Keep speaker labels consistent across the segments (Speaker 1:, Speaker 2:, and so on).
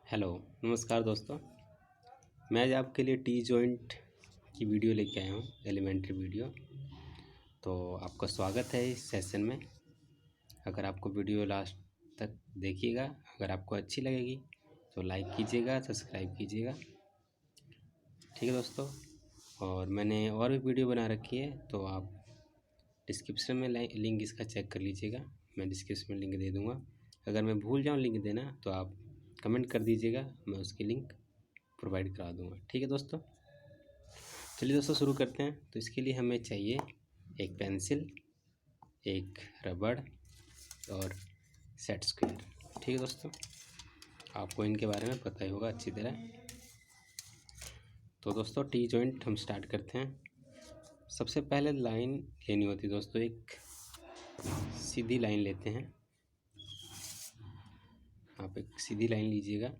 Speaker 1: Hello, नमस्कार दोस्तों। मैं आज आपके लिए टी जॉइंट की वीडियो लेके आया हूँ, एलिमेंट्री वीडियो। तो आपका स्वागत है इस सेशन में। अगर आपको वीडियो लास्ट तक देखिएगा, अगर आपको अच्छी लगेगी तो लाइक कीजिएगा, सब्सक्राइब कीजिएगा। ठीक है दोस्तों। और मैंने और भी वीडियो बना रखी है, तो आप डिस्क्रिप्शन में लिंक इसका चेक कर लीजिएगा। मैं डिस्क्रिप्शन में लिंक दे दूँगा। अगर मैं भूल जाऊँ लिंक देना तो आप कमेंट कर दीजिएगा, मैं उसकी लिंक प्रोवाइड करा दूँगा। ठीक है दोस्तों। चलिए दोस्तों शुरू करते हैं। तो इसके लिए हमें चाहिए एक पेंसिल, एक रबड़ और सेट स्क्वायर। ठीक है दोस्तों, आपको इनके बारे में पता ही होगा अच्छी तरह। तो दोस्तों टी जॉइंट हम स्टार्ट करते हैं। सबसे पहले लाइन लेनी होती है दोस्तों, एक सीधी लाइन लेते हैं। आप एक सीधी लाइन लीजिएगा।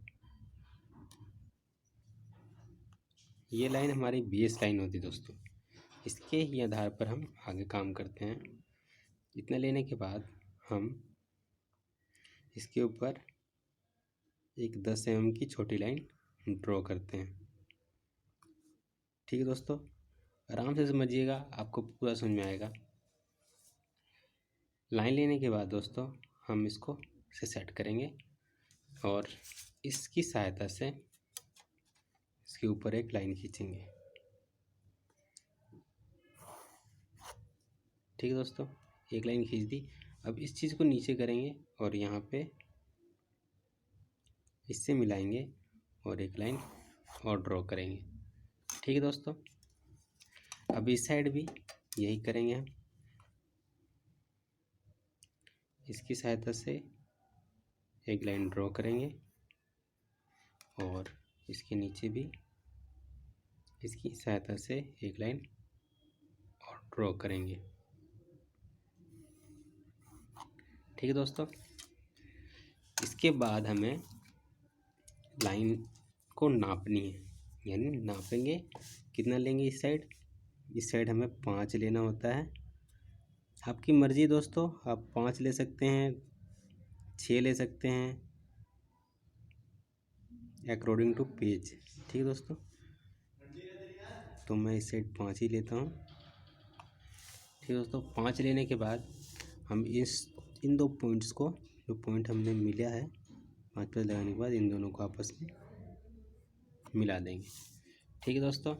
Speaker 1: ये लाइन हमारी बेस लाइन होती है दोस्तों। इसके ही आधार पर हम आगे काम करते हैं। इतना लेने के बाद हम इसके ऊपर एक 10 mm की छोटी लाइन ड्रॉ करते हैं। ठीक है दोस्तों, आराम से समझिएगा, आपको पूरा समझ में आएगा। लाइन लेने के बाद दोस्तों हम इसको से सेट करेंगे और इसकी सहायता से इसके ऊपर एक लाइन खींचेंगे। ठीक है दोस्तों, एक लाइन खींच दी। अब इस चीज़ को नीचे करेंगे और यहाँ पे इससे मिलाएंगे और एक लाइन और ड्रॉ करेंगे। ठीक है दोस्तों, अब इस साइड भी यही करेंगे हम। इसकी सहायता से एक लाइन ड्रॉ करेंगे और इसके नीचे भी इसकी सहायता से एक लाइन और ड्रॉ करेंगे। ठीक है दोस्तों, इसके बाद हमें लाइन को नापनी है, यानी नापेंगे। कितना लेंगे इस साइड हमें 5 लेना होता है। आपकी मर्ज़ी दोस्तों, आप 5 ले सकते हैं, 6 ले सकते हैं, अकॉर्डिंग टू पेज। ठीक है दोस्तों, तो मैं इस साइड 5 ही लेता हूँ। ठीक है दोस्तों, 5 लेने के बाद हम इन दो पॉइंट्स को, जो पॉइंट हमने मिला है 5 पे लगाने के बाद, इन दोनों को आपस में मिला देंगे। ठीक है दोस्तों,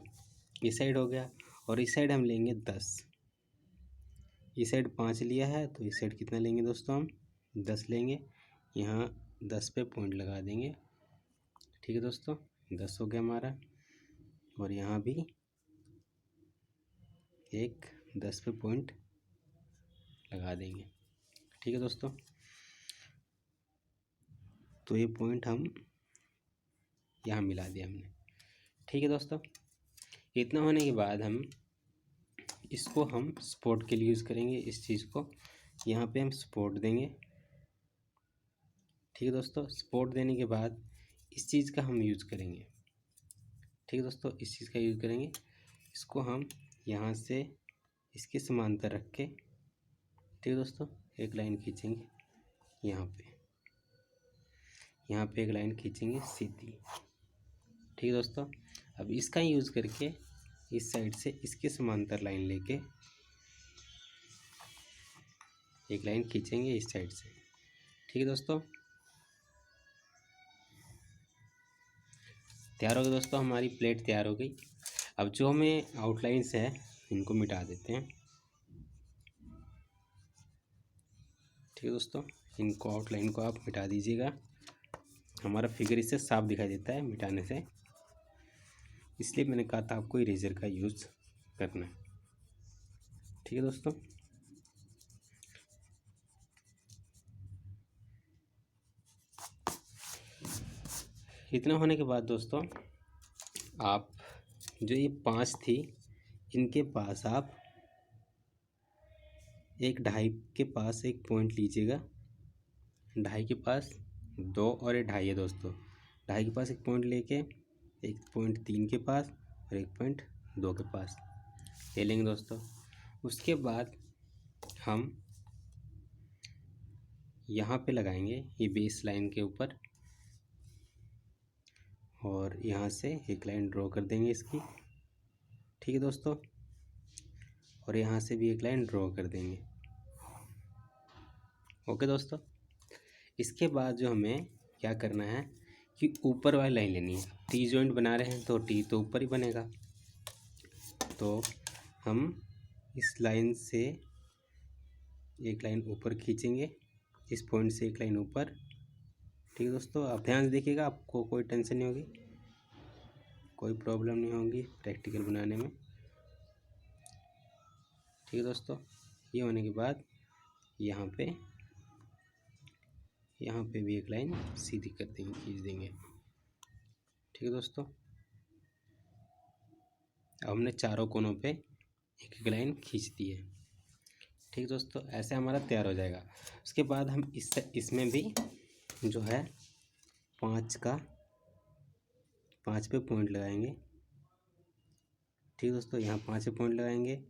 Speaker 1: इस साइड हो गया और इस साइड हम लेंगे 10। इस साइड 5 लिया है तो इस साइड कितना लेंगे दोस्तों, हम 10 लेंगे। यहाँ 10 पे पॉइंट लगा देंगे। ठीक है दोस्तों, 10 हो गया हमारा। और यहाँ भी एक 10 पे पॉइंट लगा देंगे। ठीक है दोस्तों, तो ये पॉइंट हम यहाँ मिला दिया हमने। ठीक है दोस्तों, इतना होने के बाद हम इसको सपोर्ट के लिए यूज़ करेंगे। इस चीज़ को यहाँ पे हम सपोर्ट देंगे। ठीक है दोस्तों, सपोर्ट देने के बाद इस चीज़ का हम यूज़ करेंगे। ठीक है दोस्तों, इस चीज़ का यूज़ करेंगे। इसको हम यहाँ से इसके समांतर रख के, ठीक है दोस्तों, एक लाइन खींचेंगे। यहाँ पे एक लाइन खींचेंगे सीधी। ठीक है दोस्तों, अब इसका यूज़ करके इस साइड से इसके समांतर लाइन लेके एक लाइन खींचेंगे इस साइड से। ठीक है दोस्तों, तैयार हो गया दोस्तों, हमारी प्लेट तैयार हो गई। अब जो हमें आउटलाइंस है इनको मिटा देते हैं। ठीक है दोस्तों, इनको आउटलाइन को आप मिटा दीजिएगा। हमारा फिगर इससे साफ दिखाई देता है मिटाने से, इसलिए मैंने कहा था आपको इरेजर का यूज़ करना है। ठीक है दोस्तों, इतना होने के बाद दोस्तों आप जो ये 5 थी, इनके पास आप एक 2.5 के पास एक पॉइंट लीजिएगा। 2.5 के पास 2 और ये 2.5 है दोस्तों। 2.5 के पास एक पॉइंट लेके एक पॉइंट 3 के पास और एक पॉइंट 2 के पास ले लेंगे दोस्तों। उसके बाद हम यहाँ पे लगाएंगे, ये बेस लाइन के ऊपर और यहाँ से एक लाइन ड्रॉ कर देंगे इसकी, ठीक है दोस्तों। और यहाँ से भी एक लाइन ड्रॉ कर देंगे। ओके दोस्तों, इसके बाद जो हमें क्या करना है कि ऊपर वाली लाइन लेनी है। टी जॉइंट बना रहे हैं तो टी तो ऊपर ही बनेगा, तो हम इस लाइन से एक लाइन ऊपर खींचेंगे, इस पॉइंट से एक लाइन ऊपर, ठीक है दोस्तों। आप ध्यान से देखिएगा, आपको कोई टेंशन नहीं होगी, कोई प्रॉब्लम नहीं होगी प्रैक्टिकल बनाने में, ठीक है दोस्तों। ये होने के बाद यहाँ पे भी एक लाइन सीधी कर देंगे, खींच देंगे, ठीक है दोस्तों। अब हमने चारों कोनों पे एक एक लाइन खींच दी है, ठीक है दोस्तों। ऐसे हमारा तैयार हो जाएगा। उसके बाद हम इसमें भी जो है 5 पे पॉइंट लगाएंगे, ठीक है दोस्तों। यहाँ 5 पे पॉइंट लगाएंगे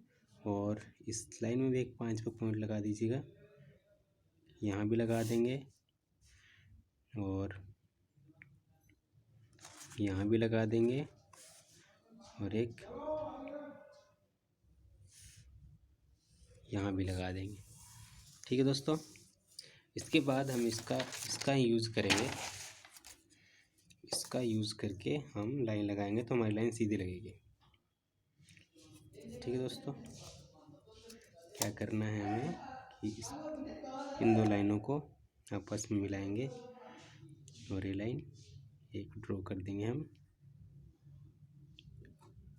Speaker 1: और इस लाइन में भी एक 5 पे पॉइंट लगा दीजिएगा, यहाँ भी लगा देंगे और यहाँ भी लगा देंगे और एक यहाँ भी लगा देंगे, ठीक है दोस्तों। इसके बाद हम इसका यूज़ करेंगे, इसका यूज़ करके हम लाइन लगाएंगे तो हमारी लाइन सीधी लगेगी, ठीक है दोस्तों। क्या करना है हमें कि इन दो लाइनों को आपस में मिलाएंगे और ये लाइन एक ड्रॉ कर देंगे हम,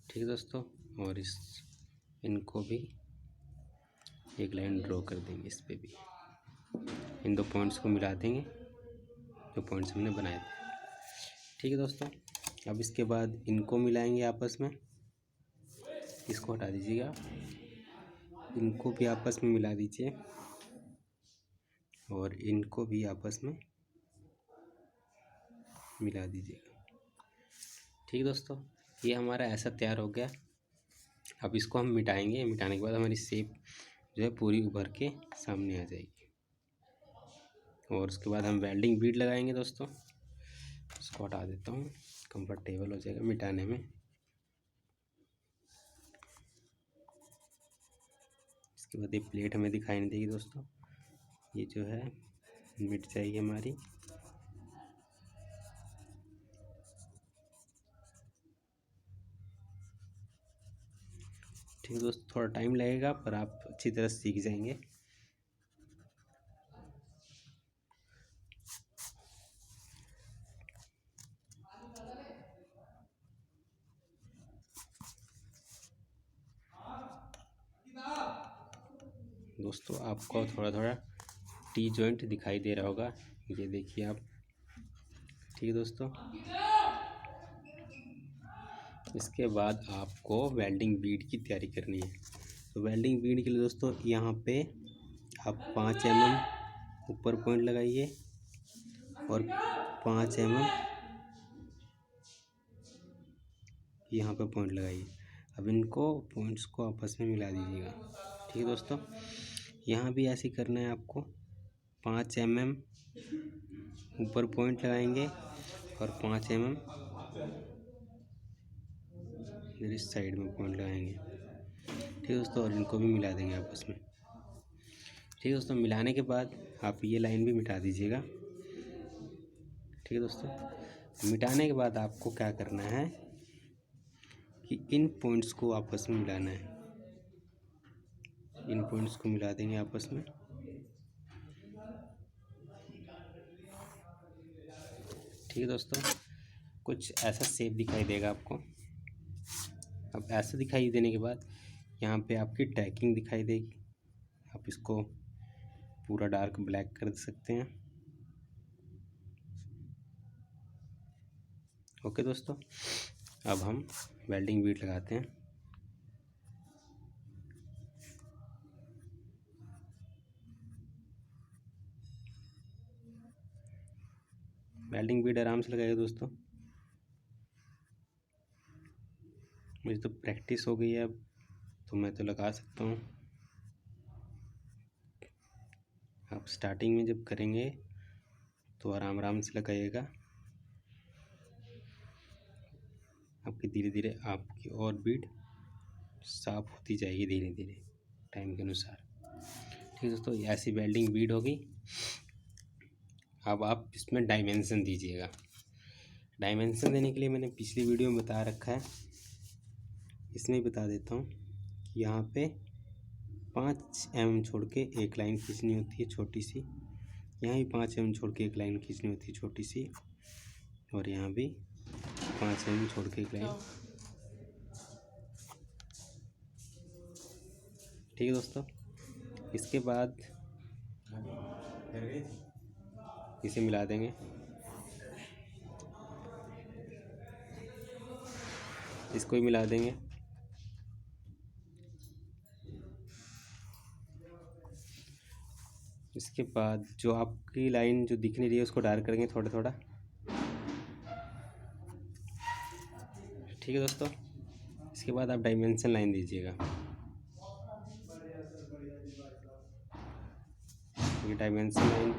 Speaker 1: ठीक है दोस्तों। और इनको भी एक लाइन ड्रॉ कर देंगे, इस पे भी इन दो पॉइंट्स को मिला देंगे जो पॉइंट्स हमने बनाए थे, ठीक है दोस्तों। अब इसके बाद इनको मिलाएंगे आपस में, इसको हटा दीजिएगा, इनको भी आपस में मिला दीजिए और इनको भी आपस में मिला दीजिएगा, ठीक है दोस्तों। ये हमारा ऐसा तैयार हो गया। अब इसको हम मिटाएंगे, मिटाने के बाद हमारी शेप जो है पूरी उभर के सामने आ जाएगी। और उसके बाद हम वेल्डिंग बीड लगाएंगे दोस्तों। इसको हटा देता हूँ, कंफर्टेबल हो जाएगा मिटाने में। इसके बाद ये प्लेट हमें दिखाई नहीं देगी दोस्तों, ये जो है मिट जाएगी हमारी। ठीक है दोस्तों, थोड़ा टाइम लगेगा पर आप अच्छी तरह सीख जाएंगे। दोस्तों आपको थोड़ा थोड़ा टी जॉइंट दिखाई दे रहा होगा, ये देखिए आप, ठीक है दोस्तों। इसके बाद आपको वेल्डिंग बीड की तैयारी करनी है। तो वेल्डिंग बीड के लिए दोस्तों यहाँ पे आप 5 mm ऊपर पॉइंट लगाइए और 5 mm यहाँ पे पॉइंट लगाइए। अब इनको पॉइंट्स को आपस में मिला दीजिएगा, ठीक है दोस्तों। यहाँ भी ऐसे करना है आपको, 5 mm ऊपर पॉइंट लगाएंगे और 5 mm इस साइड में पॉइंट लगाएंगे, ठीक है दोस्तों। और इनको भी मिला देंगे आपस में, ठीक है दोस्तों। मिलाने के बाद आप ये लाइन भी मिटा दीजिएगा, ठीक है दोस्तों। मिटाने के बाद आपको क्या करना है कि इन पॉइंट्स को आपस में मिलाना है, इन पॉइंट्स को मिला देंगे आपस में, ठीक है दोस्तों। कुछ ऐसा शेप दिखाई देगा आपको। अब ऐसा दिखाई देने के बाद यहाँ पे आपकी टैगिंग दिखाई देगी, आप इसको पूरा डार्क ब्लैक कर सकते हैं। ओके दोस्तों, अब हम वेल्डिंग बीट लगाते हैं। वेल्डिंग बीट आराम से लगाइए दोस्तों, मुझे तो प्रैक्टिस हो गई है अब, तो मैं तो लगा सकता हूँ। आप स्टार्टिंग में जब करेंगे तो आराम आराम से लगाइएगा। आपकी धीरे धीरे आपकी और बीड साफ होती जाएगी धीरे धीरे टाइम के अनुसार। ठीक है दोस्तों, ऐसी वेल्डिंग बीड होगी। अब आप इसमें डायमेंशन दीजिएगा। डायमेंशन देने के लिए मैंने पिछली वीडियो में बता रखा है, इसमें बता देता हूँ कि यहाँ पे 5 mm छोड़ के एक लाइन खींचनी होती है छोटी सी, यहाँ भी 5 mm छोड़ के एक लाइन खींचनी होती है छोटी सी, और यहाँ भी 5 mm छोड़ के एक लाइन। ठीक है दोस्तों, इसके बाद इसे मिला देंगे। इसको भी मिला देंगे। इसके बाद जो आपकी लाइन जो दिख नहीं रही है उसको डार्क करेंगे थोड़ा थोड़ा। ठीक है दोस्तों, इसके बाद आप डायमेंशन लाइन दीजिएगा। ये डायमेंशन लाइन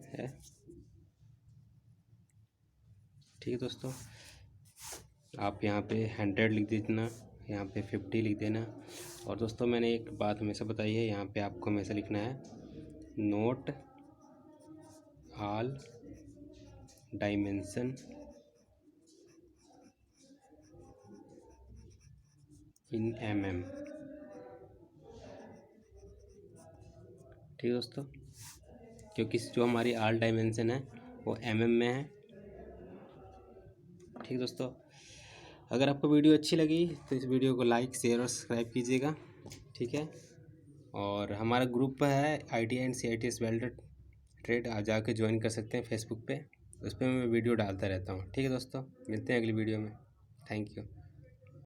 Speaker 1: है। ठीक है दोस्तों, आप यहाँ पे 100 लिख देना, यहाँ पे 50 लिख देना। और दोस्तों मैंने एक बात हमेशा बताई है, यहाँ पे आपको हमेशा लिखना है note all dimension in mm। ठीक है दोस्तों, क्योंकि जो हमारी ऑल डायमेंशन है वो mm में है। ठीक है दोस्तों, अगर आपको वीडियो अच्छी लगी तो इस वीडियो को लाइक शेयर और सब्सक्राइब कीजिएगा। ठीक है, और हमारा ग्रुप है ITI and CITS welder trade, आप जाके ज्वाइन कर सकते हैं फेसबुक पे, उस पर मैं वीडियो डालता रहता हूँ। ठीक है दोस्तों, मिलते हैं अगली वीडियो में। Thank you.